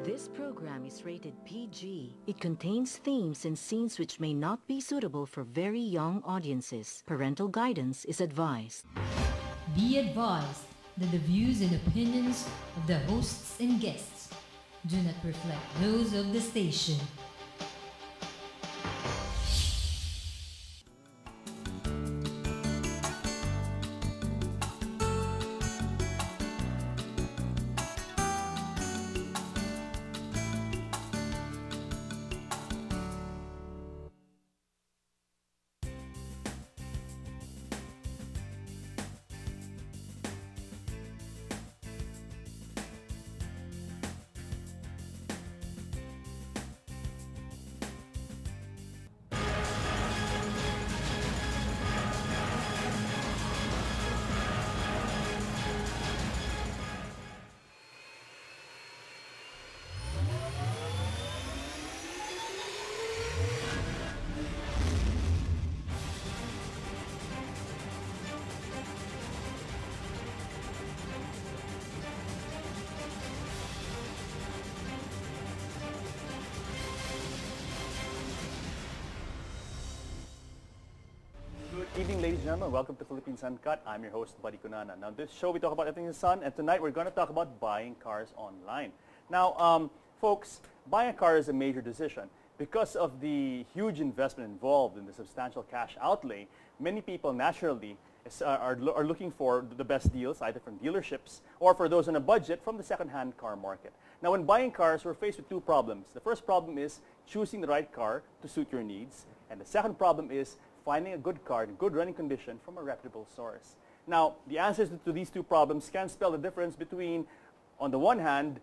This program is rated PG. It contains themes and scenes which may not be suitable for very young audiences. Parental guidance is advised. Be advised that the views and opinions of the hosts and guests do not reflect those of the station. Good evening, ladies and gentlemen. Welcome to Philippines Uncut. I'm your host, Buddy Cunanan. Now, this show we talk about everything in the sun, and tonight we're going to talk about buying cars online. Now, folks, buying a car is a major decision. Because of the huge investment involved in the substantial cash outlay, many people naturally are looking for the best deals, either from dealerships or for those on a budget from the second-hand car market. Now, when buying cars, we're faced with two problems. The first problem is choosing the right car to suit your needs, and the second problem is finding a good car in good running condition from a reputable source. Now, the answers to these two problems can spell the difference between, on the one hand,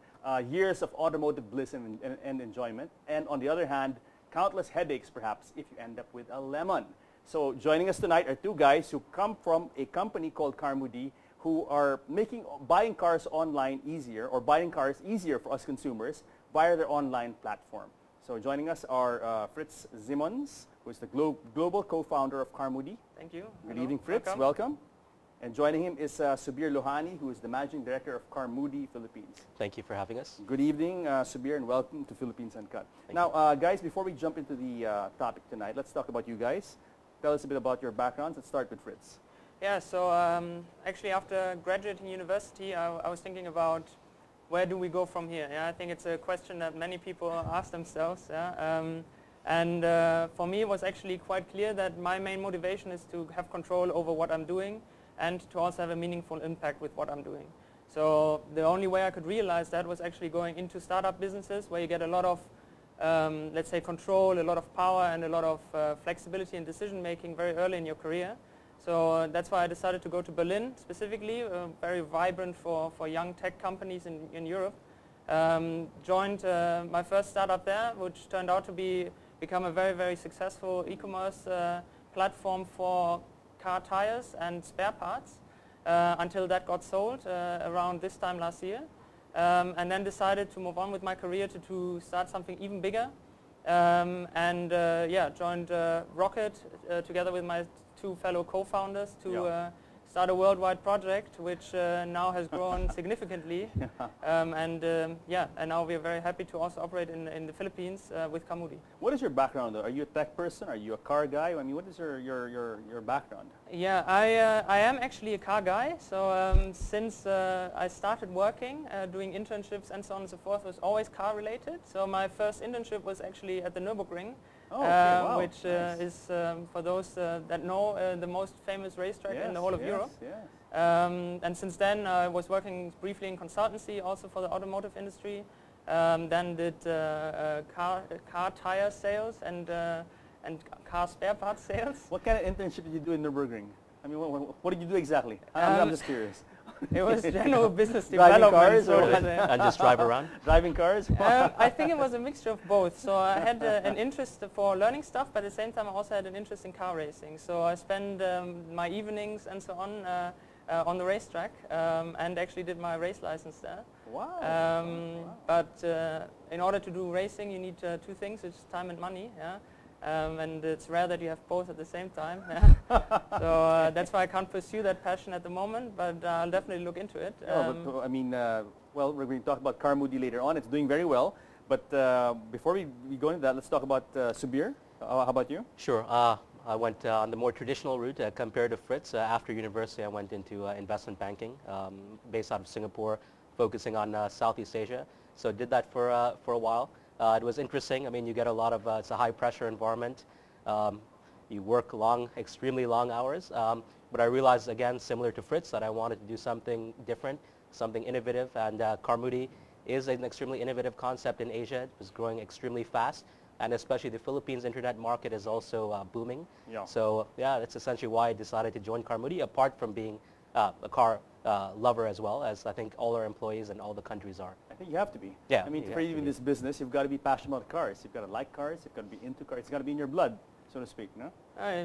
years of automotive bliss and enjoyment, and on the other hand, countless headaches perhaps if you end up with a lemon. So joining us tonight are two guys who come from a company called Carmudi, who are making buying cars online easier, or buying cars easier for us consumers via their online platform. So joining us are Fritz, who is the global co-founder of Carmudi. Thank you. Good evening, Fritz. Welcome. And joining him is Subir Lohani, who is the managing director of Carmudi Philippines. Thank you for having us. Good evening, Subir, and welcome to Philippines Uncut. Now, guys, before we jump into the topic tonight, let's talk about you guys. Tell us a bit about your backgrounds. Let's start with Fritz. Yeah, so actually after graduating university, I was thinking about where do we go from here? Yeah, I think it's a question that many people ask themselves. Yeah? And for me, it was actually quite clear that my main motivation is to have control over what I'm doing and to also have a meaningful impact with what I'm doing. So the only way I could realize that was actually going into startup businesses where you get a lot of, let's say, control, a lot of power, and a lot of flexibility in decision making very early in your career. So that's why I decided to go to Berlin specifically, very vibrant for young tech companies in Europe. Joined my first startup there, which turned out to become a very, very successful e-commerce platform for car tires and spare parts until that got sold around this time last year. And then decided to move on with my career to start something even bigger. Joined Rocket together with my two fellow co-founders to start a worldwide project, which now has grown significantly. And now we are very happy to also operate in the Philippines with Carmudi. What is your background, though? Are you a tech person? Are you a car guy? I mean, what is your background? Yeah, I am actually a car guy. So since I started working, doing internships and so on and so forth, it was always car related. So my first internship was actually at the Nürburgring. Oh, okay, wow. Which is, for those that know, the most famous racetrack in the whole of Europe. Yes. And since then, I was working briefly in consultancy, also for the automotive industry. Then did car tire sales and car spare parts sales. What kind of internship did you do in Nürburgring? I mean, what did you do exactly? I'm just curious. It was general business Driving development. cars or And just drive around? Driving cars? I think it was a mixture of both. So I had an interest for learning stuff, but at the same time I also had an interest in car racing. So I spent my evenings and so on the racetrack and actually did my race license there. Wow. But in order to do racing, you need two things: it's time and money. Yeah. and it's rare that you have both at the same time. So that's why I can't pursue that passion at the moment, but I'll definitely look into it. I mean, well, we're going to talk about Carmudi later on. It's doing very well. But before we go into that, let's talk about Subir. How about you? Sure. I went on the more traditional route compared to Fritz. After university, I went into investment banking, based out of Singapore, focusing on Southeast Asia. So did that for a while. It was interesting. I mean, you get a lot of, it's a high pressure environment. You work extremely long hours. But I realized, again, similar to Fritz, that I wanted to do something different, something innovative. And Carmudi is an extremely innovative concept in Asia. It was growing extremely fast. And especially the Philippines internet market is also booming. Yeah. So yeah, that's essentially why I decided to join Carmudi, apart from being a car lover as well, as I think all our employees and all the countries are. I think you have to be. Yeah. I mean, you for have you to in be. this business, you've got to be passionate about cars. You've got to like cars. You've got to be into cars. It's got to be in your blood, so to speak, no?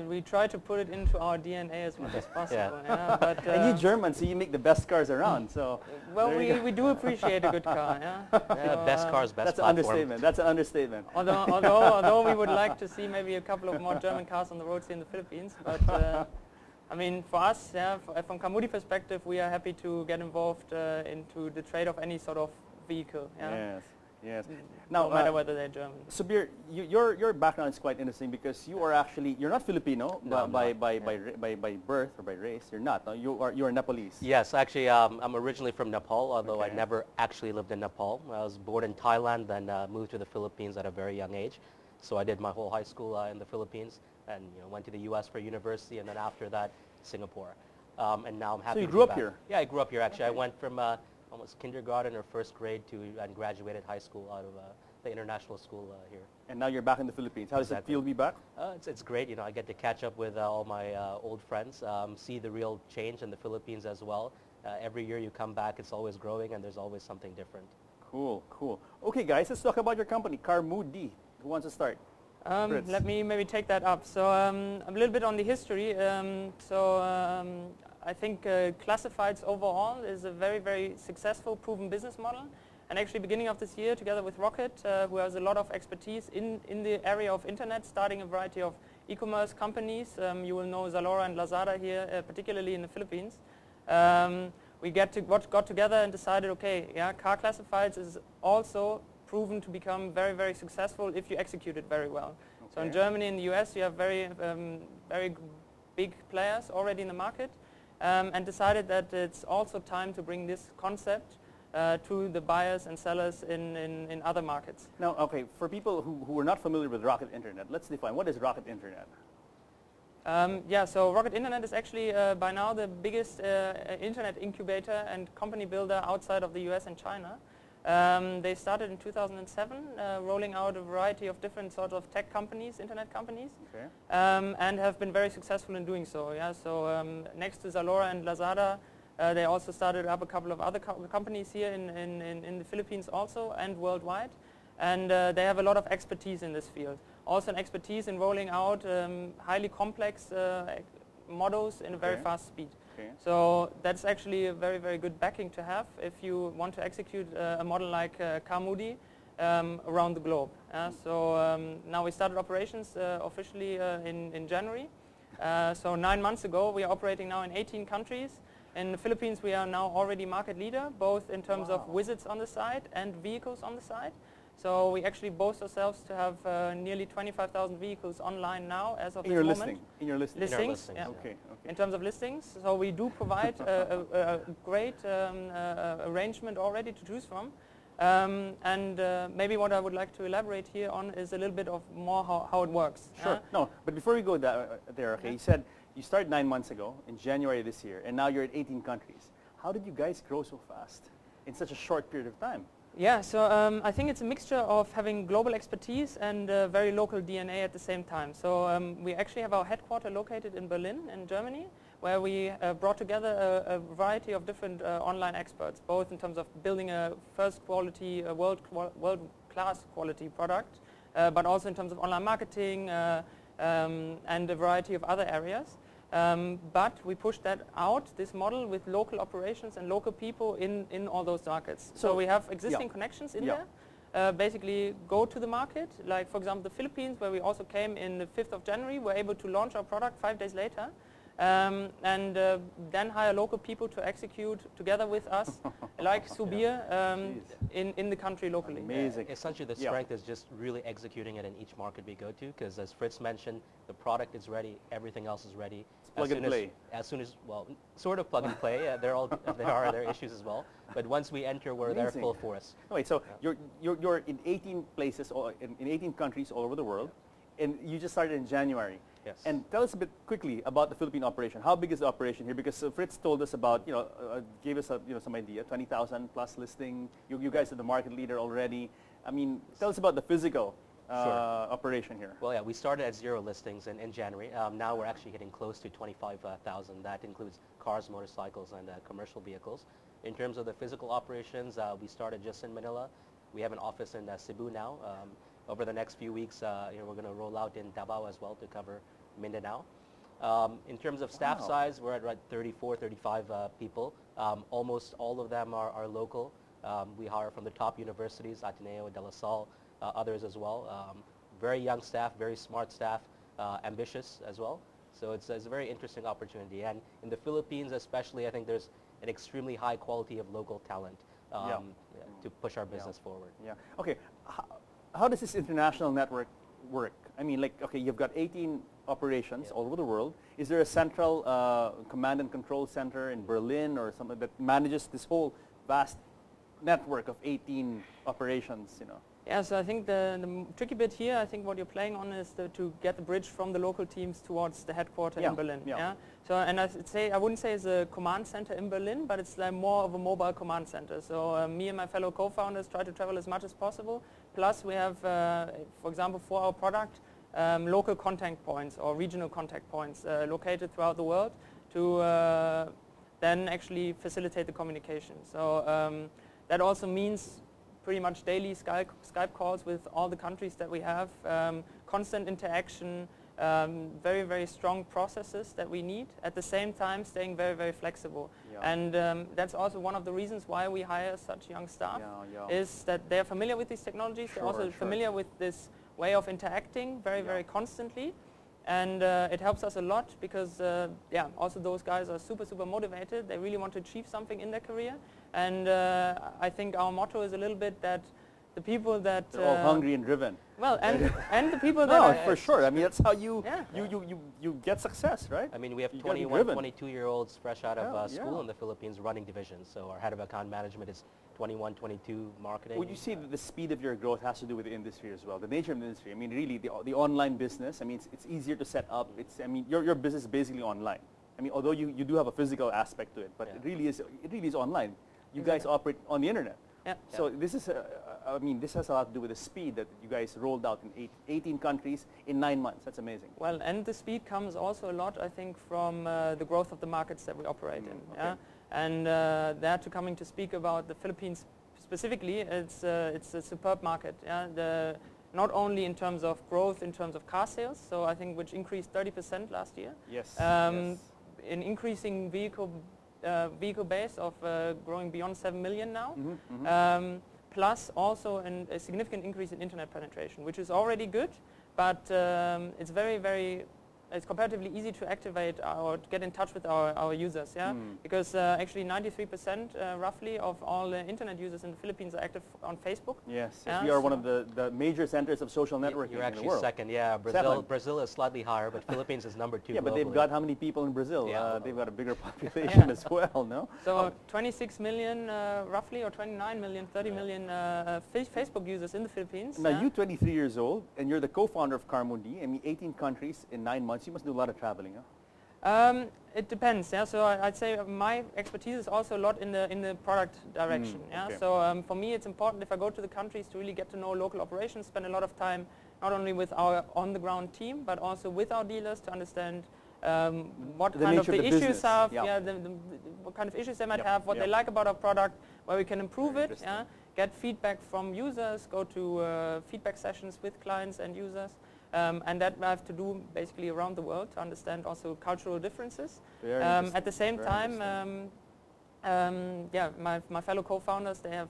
We try to put it into our DNA as much as possible. Yeah. But, And you Germans, so you make the best cars around. So well, there you go. we do appreciate a good car. Yeah. Yeah, best cars, best That's an platform. understatement. That's an understatement. Although we would like to see maybe a couple of more German cars on the roads here in the Philippines, but I mean, for us, yeah, from Carmudi perspective, we are happy to get involved into the trade of any sort of vehicle. Yeah? Yes. No matter whether they're German. Subir, your background is quite interesting because you are actually, you're not Filipino No, by I'm by birth or by race. You're not. No? You are Nepalese. Yes, actually, I'm originally from Nepal, although I Okay. never actually lived in Nepal. I was born in Thailand, then moved to the Philippines at a very young age. So I did my whole high school in the Philippines, and went to the U.S. for university, and then after that, Singapore. And now I'm happy. you to grew be up back. here? Yeah, I grew up here. Actually, Okay. I went from almost kindergarten or first grade and graduated high school out of the international school here. And now you're back in the Philippines. How does Exactly. it feel to be back? It's great. I get to catch up with all my old friends, see the real change in the Philippines as well. Every year you come back, it's always growing, and there's always something different. Cool. Okay, guys, let's talk about your company, Carmudi. Who wants to start? Fritz. Let me maybe take that up. So a little bit on the history. I think classifieds overall is a very, very successful, proven business model. And actually beginning of this year, together with Rocket, who has a lot of expertise in the area of internet, starting a variety of e-commerce companies. You will know Zalora and Lazada here, particularly in the Philippines. We got together and decided, okay, yeah, car classifieds is also proven to become very, very successful if you execute it very well. Okay. So in Germany and the US, you have very big players already in the market, and decided that it's also time to bring this concept to the buyers and sellers in other markets. Now, okay, for people who are not familiar with Rocket Internet, let's define, what is Rocket Internet? Yeah, so Rocket Internet is actually by now the biggest internet incubator and company builder outside of the US and China. They started in 2007, rolling out a variety of different sorts of tech companies, internet companies, Okay. and have been very successful in doing so. Yeah, so next to Zalora and Lazada, they also started up a couple of other companies here in the Philippines also and worldwide, and they have a lot of expertise in this field. Also an expertise in rolling out highly complex models in a very Okay. fast speed. Okay. So that's actually a very, very good backing to have if you want to execute a model like Carmudi around the globe. So now we started operations officially in January. So 9 months ago, we are operating now in 18 countries. In the Philippines, we are now already market leader, both in terms of visits on the site and vehicles on the site. So we actually boast ourselves to have nearly 25,000 vehicles online now as of this moment. In your listing. Listings, listings, yeah. Okay. In terms of listings, so we do provide a great arrangement already to choose from. And maybe what I would like to elaborate here on is a little bit of more how it works. Sure. No, but before we go there, okay, you said you started 9 months ago in January this year, and now you're at 18 countries. How did you guys grow so fast in such a short period of time? Yeah, so I think it's a mixture of having global expertise and very local DNA at the same time. So we actually have our headquarters located in Berlin, in Germany, where we brought together a variety of different online experts, both in terms of building a first quality, world-class quality product, but also in terms of online marketing and a variety of other areas. But we pushed that out, this model, with local operations and local people in all those markets. So we have existing connections in there. basically go to the market. Like, for example, the Philippines, where we also came in the 5th of January, we're able to launch our product 5 days later. And then hire local people to execute together with us, like Subir, in the country locally. Amazing. Essentially, the strength is just really executing it in each market we go to, because as Fritz mentioned, the product is ready, everything else is ready. It's plug and play. As soon as, well, sort of plug and play. There are their issues as well. But once we enter, we're there full force. Oh, wait, so you're in 18 places, or in 18 countries all over the world, and you just started in January. Yes. And tell us a bit quickly about the Philippine operation. How big is the operation here? Because Fritz told us about, gave us some idea, 20,000 plus listing. You guys are the market leader already. I mean, tell us about the physical operation here. Well, yeah, we started at 0 listings in January. Now we're actually getting close to 25,000. That includes cars, motorcycles, and commercial vehicles. In terms of the physical operations, we started just in Manila. We have an office in Cebu now. Over the next few weeks, we're going to roll out in Davao as well to cover Mindanao. In terms of staff size, we're at 34, 35 people. Almost all of them are local. We hire from the top universities, Ateneo, De La Salle, others as well. Very young staff, very smart staff, ambitious as well. So it's a very interesting opportunity. And in the Philippines especially, I think there's an extremely high quality of local talent to push our business forward. Yeah. Okay. How does this international network work? I mean, like, okay, you've got 18 operations all over the world. Is there a central command and control center in Berlin or something that manages this whole vast network of 18 operations, Yeah, so I think the tricky bit here, I think what you're playing on is to get the bridge from the local teams towards the headquarters in Berlin. So, and I wouldn't say it's a command center in Berlin, but it's like more of a mobile command center. So me and my fellow co-founders try to travel as much as possible. Plus we have, for example, for our product, local contact points or regional contact points located throughout the world to then actually facilitate the communication. So that also means pretty much daily Skype calls with all the countries that we have, constant interaction, very, very strong processes that we need, at the same time staying very, very flexible. And that's also one of the reasons why we hire such young staff, is that they're familiar with these technologies, they're also familiar with this way of interacting very, very constantly. And it helps us a lot because, also those guys are super, super motivated. They really want to achieve something in their career. And I think our motto is a little bit that the people that... They're all hungry and driven. Well, and the people that... No, for sure. I mean, that's how you get success, right? I mean, we have 21, 22-year-olds fresh out of school in the Philippines running divisions. So our head of account management is 21, 22 marketing. Would you say that the speed of your growth has to do with the industry as well, the nature of the industry? I mean, really, the online business, I mean, it's easier to set up. Your business is basically online. I mean, although you do have a physical aspect to it, but it really is online. You guys operate on the internet. So this is, this has a lot to do with the speed that you guys rolled out in 18 countries in 9 months. That's amazing. Well, and the speed comes also a lot, I think, from the growth of the markets that we operate in. And there, to coming to speak about the Philippines specifically, it's a superb market. Not only in terms of growth, in terms of car sales, so I think which increased 30% last year. In increasing vehicle base of growing beyond 7 million now. Plus also a significant increase in internet penetration, which is already good, but it's very, very, it's comparatively easy to activate or to get in touch with our users, because actually 93% roughly of all internet users in the Philippines are active on Facebook. Yes, we are one of the major centers of social networking You're actually in the world. Second, Brazil is slightly higher, but Philippines is number 2 Yeah, but globally. they've got how many people in Brazil? They've got a bigger population as well, no? So 26 million roughly, or 29 million, 30 million Facebook users in the Philippines. Now you're 23 years old and you're the co-founder of Carmudi. I mean, 18 countries in 9 months. You must do a lot of traveling, huh? It depends. So I'd say my expertise is also a lot in the product direction. So for me, it's important if I go to the countries to really get to know local operations, spend a lot of time not only with our on-the-ground team, but also with our dealers to understand what kind of the issues have, what kind of issues they might have, what they like about our product, where we can improve it. Get feedback from users, go to feedback sessions with clients and users. And that I have to do basically around the world to understand also cultural differences. At the same time, Yeah, my fellow co-founders, they have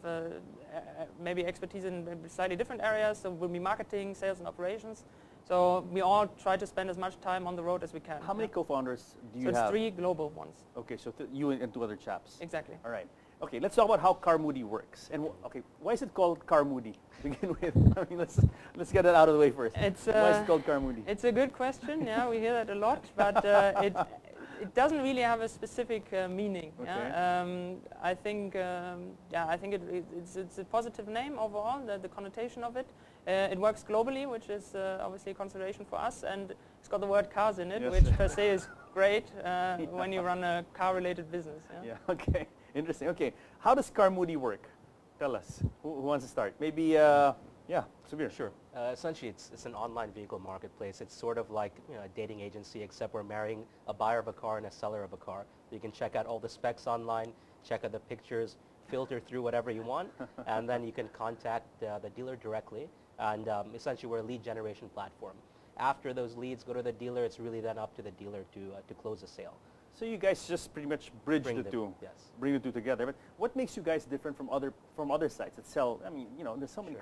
maybe expertise in slightly different areas. So we'll be marketing, sales, and operations. So we all try to spend as much time on the road as we can. How many co-founders do you so have? it's 3 global ones. Okay, so you and 2 other chaps. Exactly. All right. Okay, let's talk about how Carmudi works. And okay, why is it called Carmudi to begin with? I mean, let's get that out of the way first. Why is it called Carmudi? It's a good question. Yeah, we hear that a lot, but it doesn't really have a specific meaning. Okay. Yeah? I think I think it's a positive name overall. The connotation of it. It works globally, which is obviously a consideration for us, and it's got the word cars in it, yes. which per se is great when you run a car-related business. Yeah? Yeah. Okay. Interesting. Okay. How does Carmudi work? Tell us. Who wants to start? Maybe. Yeah, Subir. Sure. Essentially, it's an online vehicle marketplace. It's sort of like a dating agency, except we're marrying a buyer of a car and a seller of a car. You can check out all the specs online, check out the pictures, filter through whatever you want, and then you can contact the dealer directly. And essentially, we're a lead generation platform. After those leads go to the dealer, it's really then up to the dealer to close the sale. So you guys just pretty much bridge the two. Yes. Bring the two together. But what makes you guys different from other sites that sell? I mean, there's so many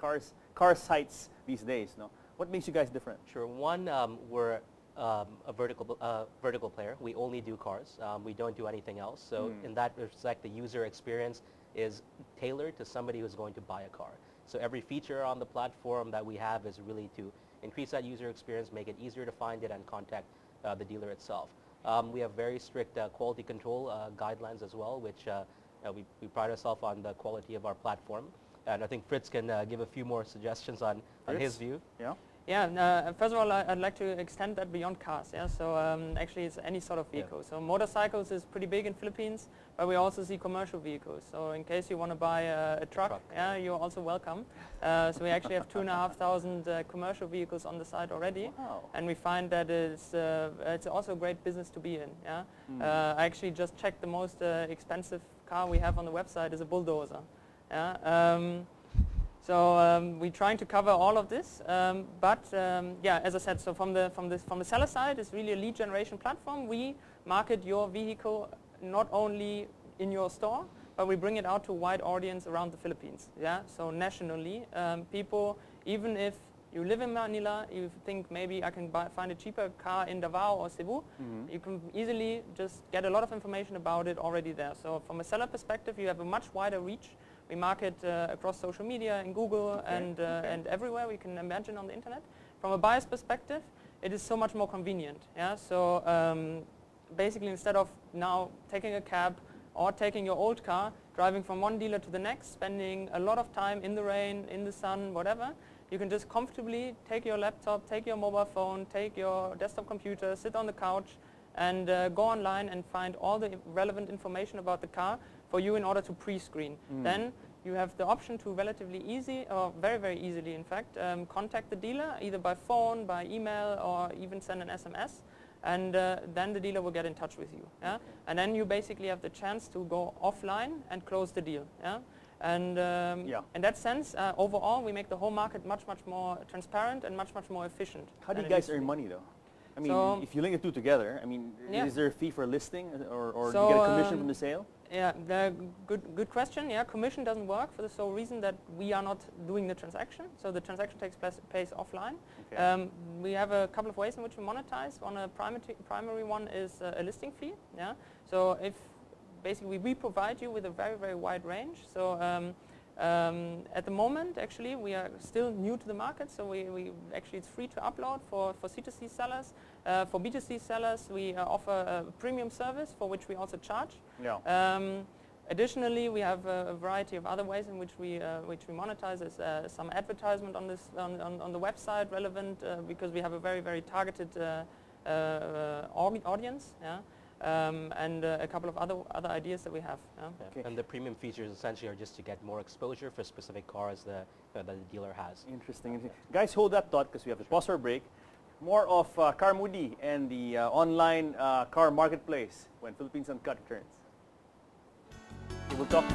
car sites these days. No, what makes you guys different? Sure. One, we're a vertical player. We only do cars. We don't do anything else. So in that respect, the user experience is tailored to somebody who's going to buy a car. So every feature on the platform that we have is really to increase that user experience, make it easier to find it, and contact the dealer itself. We have very strict quality control guidelines as well, which we pride ourselves on the quality of our platform. And I think Fritz can give a few more suggestions on his view. Yeah. Yeah, first of all, I'd like to extend that beyond cars. Yeah, so actually it's any sort of vehicle. Yeah. So motorcycles is pretty big in Philippines, but we also see commercial vehicles. So in case you want to buy a truck, yeah, you're also welcome. So we actually have 2,500 commercial vehicles on the site already, wow. And we find that it's also a great business to be in. Yeah, I actually just checked the most expensive car we have on the website is a bulldozer. Yeah. So we're trying to cover all of this, but yeah, as I said, so from the seller side, it's really a lead generation platform. We market your vehicle not only in your store, but we bring it out to a wide audience around the Philippines. Yeah, so nationally, people, even if you live in Manila, you think maybe I can find a cheaper car in Davao or Cebu, you can easily just get a lot of information about it already there. So from a seller perspective, you have a much wider reach. We market across social media, in Google, and everywhere we can imagine on the internet. From a buyer's perspective, it is so much more convenient. Yeah? So basically, instead of now taking a cab or taking your old car, driving from one dealer to the next, spending a lot of time in the rain, in the sun, whatever, you can just comfortably take your laptop, take your mobile phone, take your desktop computer, sit on the couch, and go online and find all the relevant information about the car for you in order to pre-screen. Then you have the option to relatively easy, or very, very easily in fact, contact the dealer either by phone, by email, or even send an SMS, and then the dealer will get in touch with you. Yeah? And then you basically have the chance to go offline and close the deal. Yeah? And in that sense, overall, we make the whole market much, much more transparent and much, much more efficient. How do you guys earn money though? I mean, so if you link the two together, I mean, is there a fee for listing, or do you get a commission from the sale? Yeah, good question. Yeah, commission doesn't work for the sole reason that we are not doing the transaction. So the transaction takes place offline. Okay. We have a couple of ways in which we monetize. One primary one is a listing fee. Yeah. So if basically we provide you with a very, very wide range. So at the moment, actually, we are still new to the market, so we actually it's free to upload for C2C sellers. For B2C sellers, we offer a premium service for which we also charge. Yeah. Additionally, we have a variety of other ways in which we monetize. There's some advertisement on this on the website relevant because we have a very, very targeted audience. Yeah. And a couple of other ideas that we have. Yeah? Okay. And the premium features essentially are just to get more exposure for specific cars that the dealer has. Interesting. Guys, hold that thought because we have to pause for a break. More of Carmudi and the online car marketplace when Philippines Uncut returns. We will talk